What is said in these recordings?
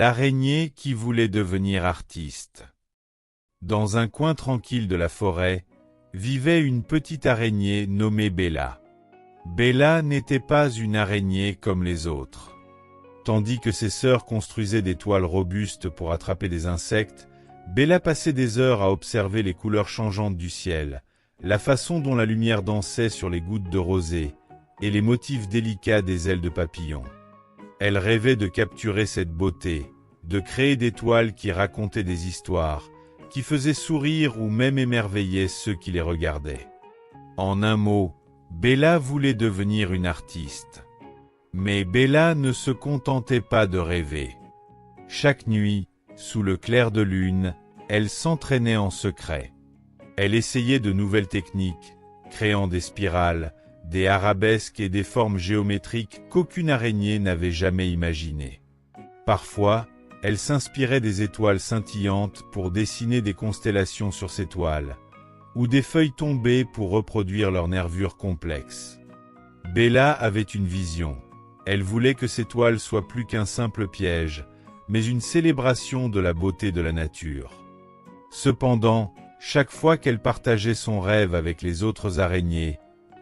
L'araignée qui voulait devenir artiste. Dans un coin tranquille de la forêt, vivait une petite araignée nommée Bella. Bella n'était pas une araignée comme les autres. Tandis que ses sœurs construisaient des toiles robustes pour attraper des insectes, Bella passait des heures à observer les couleurs changeantes du ciel, la façon dont la lumière dansait sur les gouttes de rosée, et les motifs délicats des ailes de papillons. Elle rêvait de capturer cette beauté, de créer des toiles qui racontaient des histoires, qui faisaient sourire ou même émerveiller ceux qui les regardaient. En un mot, Bella voulait devenir une artiste. Mais Bella ne se contentait pas de rêver. Chaque nuit, sous le clair de lune, elle s'entraînait en secret. Elle essayait de nouvelles techniques, créant des spirales, des arabesques et des formes géométriques qu'aucune araignée n'avait jamais imaginées. Parfois, elle s'inspirait des étoiles scintillantes pour dessiner des constellations sur ces toiles, ou des feuilles tombées pour reproduire leurs nervures complexes. Bella avait une vision. Elle voulait que ces toiles soient plus qu'un simple piège, mais une célébration de la beauté de la nature. Cependant, chaque fois qu'elle partageait son rêve avec les autres araignées,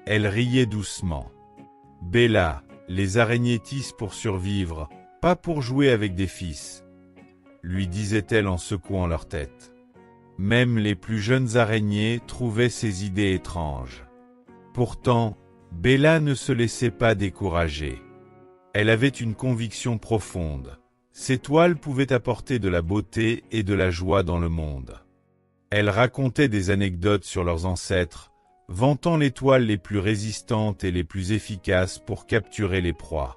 elle riait doucement. « Bella, les araignées tissent pour survivre, pas pour jouer avec des fils », lui disait-elle en secouant leur tête. Même les plus jeunes araignées trouvaient ces idées étranges. Pourtant, Bella ne se laissait pas décourager. Elle avait une conviction profonde. Ces toiles pouvaient apporter de la beauté et de la joie dans le monde. Elle racontait des anecdotes sur leurs ancêtres, vantant les toiles les plus résistantes et les plus efficaces pour capturer les proies.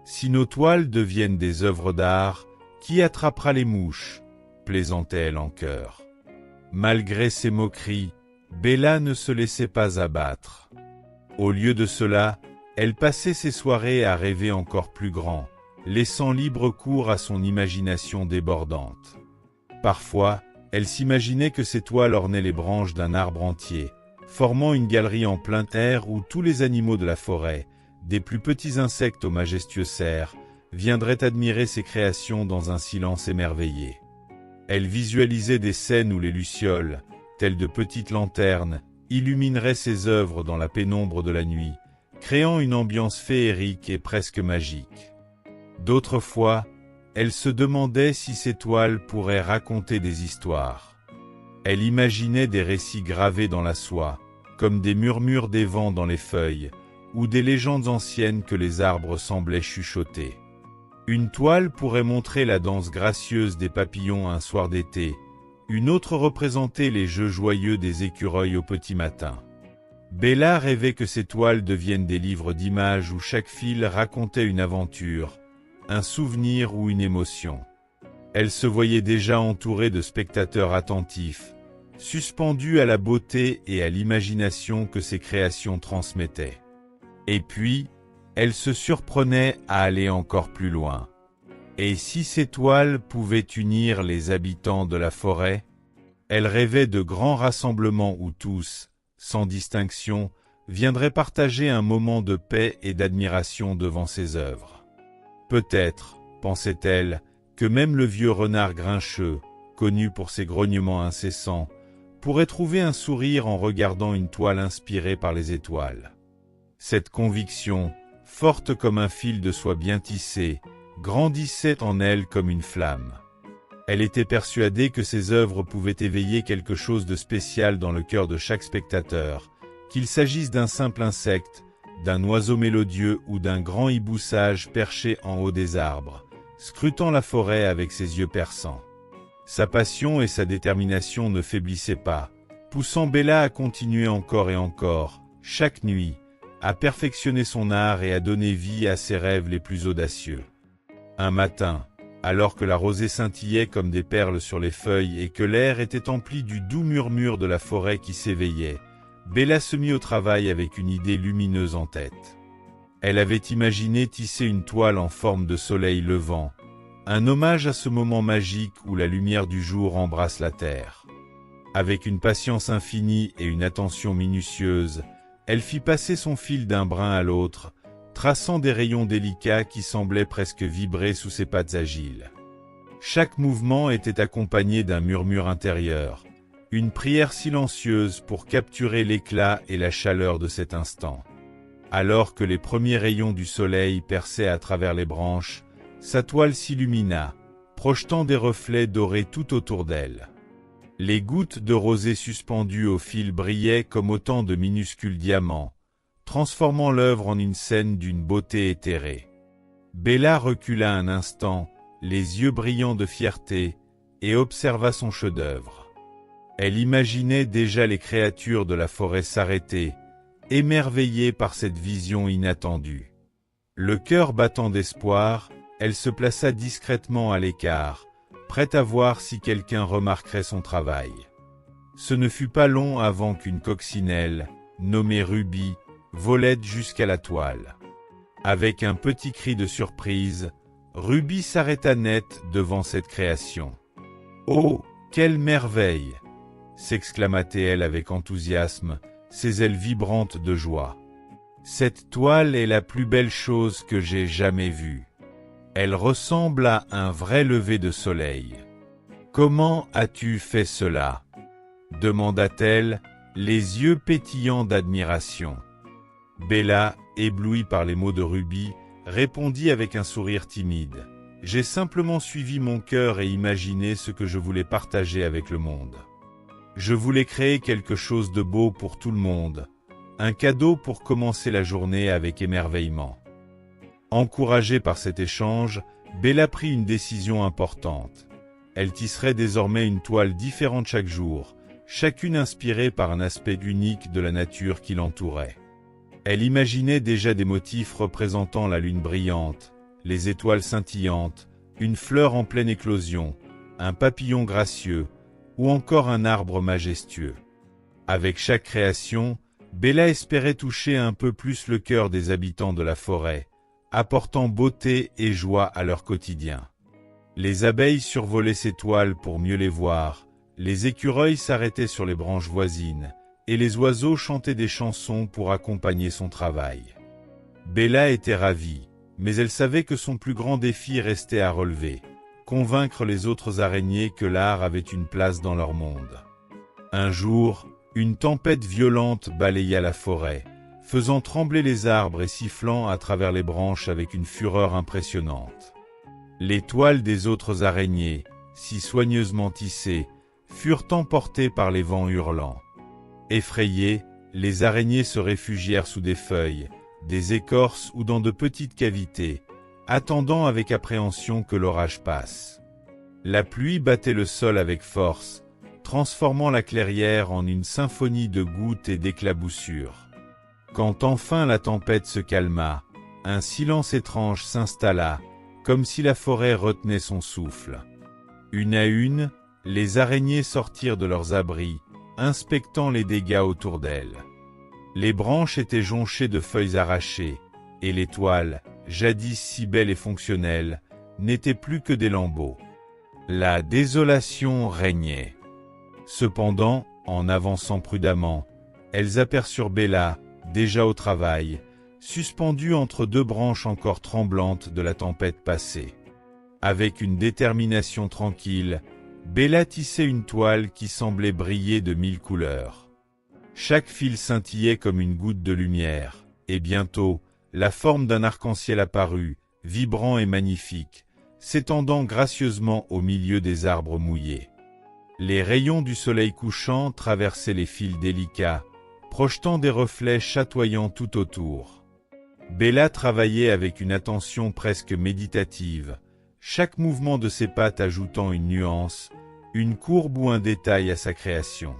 Si nos toiles deviennent des œuvres d'art, qui attrapera les mouches? Plaisantait-elle en chœur. Malgré ses moqueries, Bella ne se laissait pas abattre. Au lieu de cela, elle passait ses soirées à rêver encore plus grand, laissant libre cours à son imagination débordante. Parfois, elle s'imaginait que ses toiles ornaient les branches d'un arbre entier, formant une galerie en plein air où tous les animaux de la forêt, des plus petits insectes aux majestueux cerfs, viendraient admirer ses créations dans un silence émerveillé. Elle visualisait des scènes où les lucioles, telles de petites lanternes, illumineraient ses œuvres dans la pénombre de la nuit, créant une ambiance féerique et presque magique. D'autres fois, elle se demandait si ces toiles pourraient raconter des histoires. Elle imaginait des récits gravés dans la soie, comme des murmures des vents dans les feuilles, ou des légendes anciennes que les arbres semblaient chuchoter. Une toile pourrait montrer la danse gracieuse des papillons un soir d'été, une autre représentait les jeux joyeux des écureuils au petit matin. Bella rêvait que ces toiles deviennent des livres d'images où chaque fil racontait une aventure, un souvenir ou une émotion. Elle se voyait déjà entourée de spectateurs attentifs, suspendus à la beauté et à l'imagination que ses créations transmettaient. Et puis, elle se surprenait à aller encore plus loin. Et si ces toiles pouvaient unir les habitants de la forêt? Elle rêvait de grands rassemblements où tous, sans distinction, viendraient partager un moment de paix et d'admiration devant ses œuvres. Peut-être, pensait-elle, que même le vieux renard grincheux, connu pour ses grognements incessants, pourrait trouver un sourire en regardant une toile inspirée par les étoiles. Cette conviction, forte comme un fil de soie bien tissé, grandissait en elle comme une flamme. Elle était persuadée que ses œuvres pouvaient éveiller quelque chose de spécial dans le cœur de chaque spectateur, qu'il s'agisse d'un simple insecte, d'un oiseau mélodieux ou d'un grand hibou sage perché en haut des arbres, scrutant la forêt avec ses yeux perçants. Sa passion et sa détermination ne faiblissaient pas, poussant Bella à continuer encore et encore, chaque nuit, à perfectionner son art et à donner vie à ses rêves les plus audacieux. Un matin, alors que la rosée scintillait comme des perles sur les feuilles et que l'air était empli du doux murmure de la forêt qui s'éveillait, Bella se mit au travail avec une idée lumineuse en tête. Elle avait imaginé tisser une toile en forme de soleil levant, un hommage à ce moment magique où la lumière du jour embrasse la terre. Avec une patience infinie et une attention minutieuse, elle fit passer son fil d'un brin à l'autre, traçant des rayons délicats qui semblaient presque vibrer sous ses pattes agiles. Chaque mouvement était accompagné d'un murmure intérieur, une prière silencieuse pour capturer l'éclat et la chaleur de cet instant. Alors que les premiers rayons du soleil perçaient à travers les branches, sa toile s'illumina, projetant des reflets dorés tout autour d'elle. Les gouttes de rosée suspendues au fil brillaient comme autant de minuscules diamants, transformant l'œuvre en une scène d'une beauté éthérée. Bella recula un instant, les yeux brillants de fierté, et observa son chef-d'œuvre. Elle imaginait déjà les créatures de la forêt s'arrêter, émerveillée par cette vision inattendue. Le cœur battant d'espoir, elle se plaça discrètement à l'écart, prête à voir si quelqu'un remarquerait son travail. Ce ne fut pas long avant qu'une coccinelle, nommée Ruby, volette jusqu'à la toile. Avec un petit cri de surprise, Ruby s'arrêta net devant cette création. « Oh, quelle merveille !» s'exclama-t-elle avec enthousiasme, ses ailes vibrantes de joie. « Cette toile est la plus belle chose que j'ai jamais vue. Elle ressemble à un vrai lever de soleil. Comment as-tu fait cela ?» demanda-t-elle, les yeux pétillants d'admiration. Bella, éblouie par les mots de Ruby, répondit avec un sourire timide. « J'ai simplement suivi mon cœur et imaginé ce que je voulais partager avec le monde. Je voulais créer quelque chose de beau pour tout le monde, un cadeau pour commencer la journée avec émerveillement. » Encouragée par cet échange, Bella prit une décision importante. Elle tisserait désormais une toile différente chaque jour, chacune inspirée par un aspect unique de la nature qui l'entourait. Elle imaginait déjà des motifs représentant la lune brillante, les étoiles scintillantes, une fleur en pleine éclosion, un papillon gracieux, ou encore un arbre majestueux. Avec chaque création, Bella espérait toucher un peu plus le cœur des habitants de la forêt, apportant beauté et joie à leur quotidien. Les abeilles survolaient ces toiles pour mieux les voir, les écureuils s'arrêtaient sur les branches voisines, et les oiseaux chantaient des chansons pour accompagner son travail. Bella était ravie, mais elle savait que son plus grand défi restait à relever, convaincre les autres araignées que l'art avait une place dans leur monde. Un jour, une tempête violente balaya la forêt, faisant trembler les arbres et sifflant à travers les branches avec une fureur impressionnante. Les toiles des autres araignées, si soigneusement tissées, furent emportées par les vents hurlants. Effrayées, les araignées se réfugièrent sous des feuilles, des écorces ou dans de petites cavités, attendant avec appréhension que l'orage passe. La pluie battait le sol avec force, transformant la clairière en une symphonie de gouttes et d'éclaboussures. Quand enfin la tempête se calma, un silence étrange s'installa, comme si la forêt retenait son souffle. Une à une, les araignées sortirent de leurs abris, inspectant les dégâts autour d'elles. Les branches étaient jonchées de feuilles arrachées, et les toiles, jadis si belles et fonctionnelles, n'étaient plus que des lambeaux. La désolation régnait. Cependant, en avançant prudemment, elles aperçurent Bella, déjà au travail, suspendue entre deux branches encore tremblantes de la tempête passée. Avec une détermination tranquille, Bella tissait une toile qui semblait briller de 1000 couleurs. Chaque fil scintillait comme une goutte de lumière, et bientôt, la forme d'un arc-en-ciel apparut, vibrant et magnifique, s'étendant gracieusement au milieu des arbres mouillés. Les rayons du soleil couchant traversaient les fils délicats, projetant des reflets chatoyants tout autour. Bella travaillait avec une attention presque méditative, chaque mouvement de ses pattes ajoutant une nuance, une courbe ou un détail à sa création.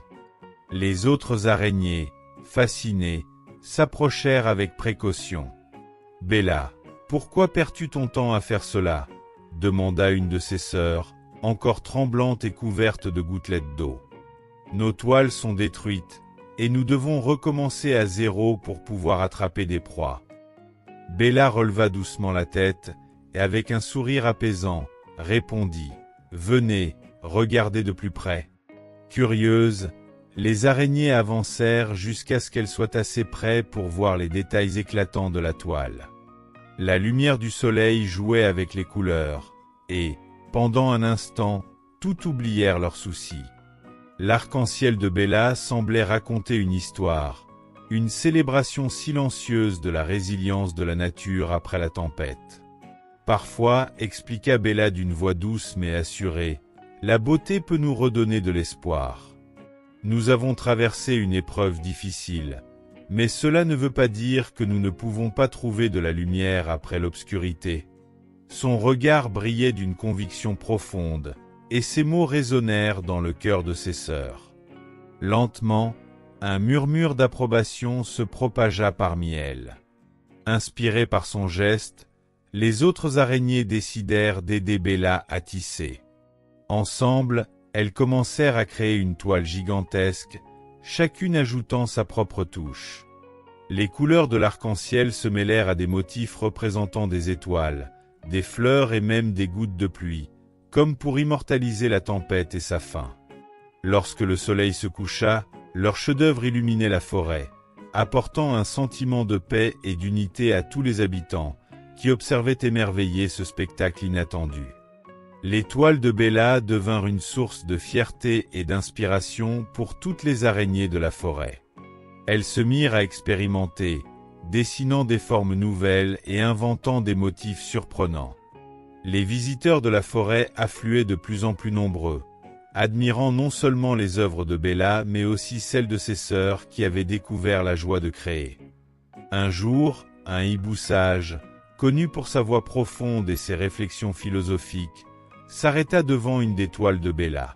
Les autres araignées, fascinées, s'approchèrent avec précaution. « Bella, pourquoi perds-tu ton temps à faire cela ?» demanda une de ses sœurs, encore tremblante et couverte de gouttelettes d'eau. « Nos toiles sont détruites, et nous devons recommencer à zéro pour pouvoir attraper des proies. » Bella releva doucement la tête, et avec un sourire apaisant, répondit « Venez, regardez de plus près. » Curieuse, les araignées avancèrent jusqu'à ce qu'elles soient assez près pour voir les détails éclatants de la toile. La lumière du soleil jouait avec les couleurs, et, Pendant un instant, tout oublièrent leurs soucis. L'arc-en-ciel de Bella semblait raconter une histoire, une célébration silencieuse de la résilience de la nature après la tempête. Parfois, expliqua Bella d'une voix douce mais assurée, la beauté peut nous redonner de l'espoir. Nous avons traversé une épreuve difficile, mais cela ne veut pas dire que nous ne pouvons pas trouver de la lumière après l'obscurité. Son regard brillait d'une conviction profonde, et ses mots résonnèrent dans le cœur de ses sœurs. Lentement, un murmure d'approbation se propagea parmi elles. Inspirées par son geste, les autres araignées décidèrent d'aider Bella à tisser. Ensemble, elles commencèrent à créer une toile gigantesque, chacune ajoutant sa propre touche. Les couleurs de l'arc-en-ciel se mêlèrent à des motifs représentant des étoiles, des fleurs et même des gouttes de pluie, comme pour immortaliser la tempête et sa fin. Lorsque le soleil se coucha, leur chef-d'œuvre illuminait la forêt, apportant un sentiment de paix et d'unité à tous les habitants, qui observaient émerveillés ce spectacle inattendu. Les toiles de Bella devinrent une source de fierté et d'inspiration pour toutes les araignées de la forêt. Elles se mirent à expérimenter, dessinant des formes nouvelles et inventant des motifs surprenants. Les visiteurs de la forêt affluaient de plus en plus nombreux, admirant non seulement les œuvres de Bella mais aussi celles de ses sœurs qui avaient découvert la joie de créer. Un jour, un hibou sage, connu pour sa voix profonde et ses réflexions philosophiques, s'arrêta devant une des toiles de Bella.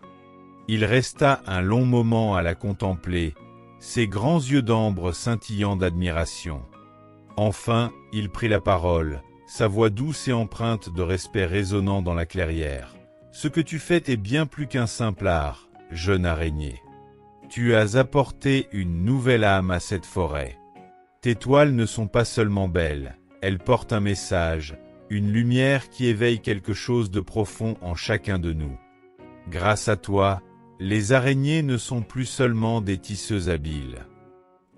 Il resta un long moment à la contempler, ses grands yeux d'ambre scintillant d'admiration. Enfin, il prit la parole, sa voix douce et empreinte de respect résonnant dans la clairière. « Ce que tu fais est bien plus qu'un simple art, jeune araignée. Tu as apporté une nouvelle âme à cette forêt. Tes toiles ne sont pas seulement belles, elles portent un message, une lumière qui éveille quelque chose de profond en chacun de nous. Grâce à toi, les araignées ne sont plus seulement des tisseuses habiles.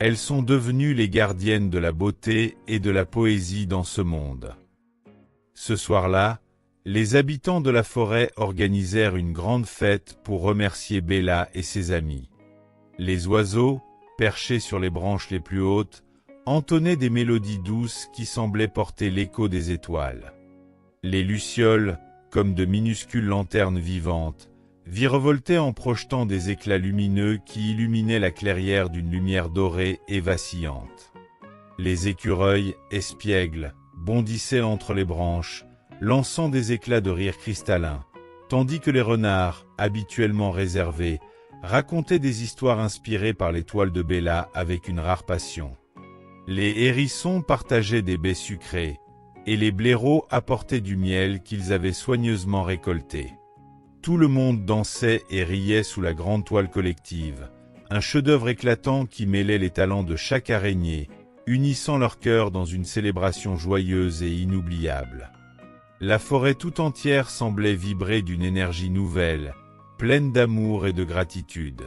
Elles sont devenues les gardiennes de la beauté et de la poésie dans ce monde. » Ce soir-là, les habitants de la forêt organisèrent une grande fête pour remercier Bella et ses amis. Les oiseaux, perchés sur les branches les plus hautes, entonnaient des mélodies douces qui semblaient porter l'écho des étoiles. Les lucioles, comme de minuscules lanternes vivantes, virevoltaient en projetant des éclats lumineux qui illuminaient la clairière d'une lumière dorée et vacillante. Les écureuils, espiègles, bondissaient entre les branches, lançant des éclats de rire cristallins, tandis que les renards, habituellement réservés, racontaient des histoires inspirées par les toiles de Bella avec une rare passion. Les hérissons partageaient des baies sucrées, et les blaireaux apportaient du miel qu'ils avaient soigneusement récolté. Tout le monde dansait et riait sous la grande toile collective, un chef-d'œuvre éclatant qui mêlait les talents de chaque araignée, unissant leurs cœurs dans une célébration joyeuse et inoubliable. La forêt tout entière semblait vibrer d'une énergie nouvelle, pleine d'amour et de gratitude.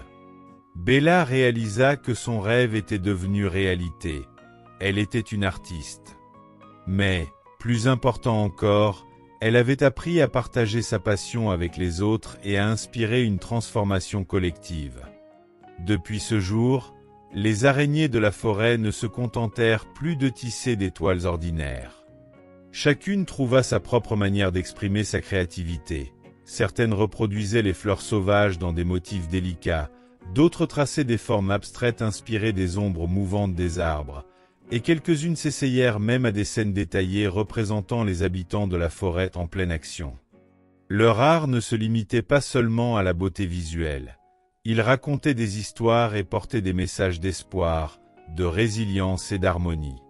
Bella réalisa que son rêve était devenu réalité. Elle était une artiste. Mais, plus important encore, elle avait appris à partager sa passion avec les autres et à inspirer une transformation collective. Depuis ce jour, les araignées de la forêt ne se contentèrent plus de tisser des toiles ordinaires. Chacune trouva sa propre manière d'exprimer sa créativité. Certaines reproduisaient les fleurs sauvages dans des motifs délicats, d'autres traçaient des formes abstraites inspirées des ombres mouvantes des arbres, et quelques-unes s'essayèrent même à des scènes détaillées représentant les habitants de la forêt en pleine action. Leur art ne se limitait pas seulement à la beauté visuelle. Ils racontaient des histoires et portaient des messages d'espoir, de résilience et d'harmonie.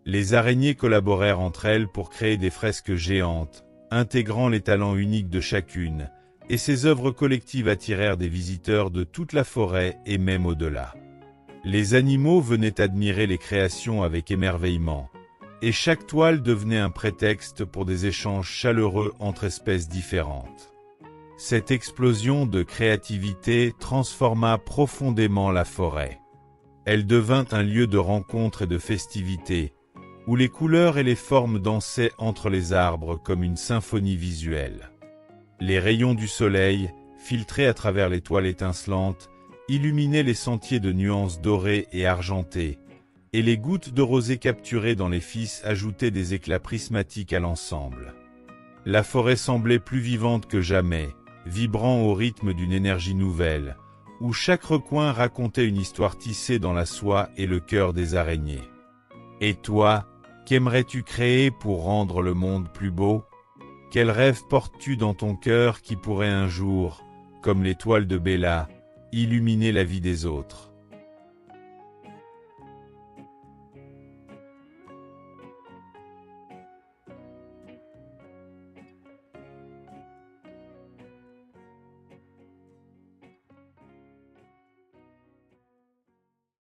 Les araignées collaborèrent entre elles pour créer des fresques géantes, intégrant les talents uniques de chacune, et ces œuvres collectives attirèrent des visiteurs de toute la forêt et même au-delà. Les animaux venaient admirer les créations avec émerveillement, et chaque toile devenait un prétexte pour des échanges chaleureux entre espèces différentes. Cette explosion de créativité transforma profondément la forêt. Elle devint un lieu de rencontre et de festivité, où les couleurs et les formes dansaient entre les arbres comme une symphonie visuelle. Les rayons du soleil, filtrés à travers les toiles étincelantes, illuminaient les sentiers de nuances dorées et argentées, et les gouttes de rosée capturées dans les fils ajoutaient des éclats prismatiques à l'ensemble. La forêt semblait plus vivante que jamais, vibrant au rythme d'une énergie nouvelle, où chaque recoin racontait une histoire tissée dans la soie et le cœur des araignées. Et toi, qu'aimerais-tu créer pour rendre le monde plus beau? Quel rêve portes-tu dans ton cœur qui pourrait un jour, comme l'étoile de Béla, illuminer la vie des autres?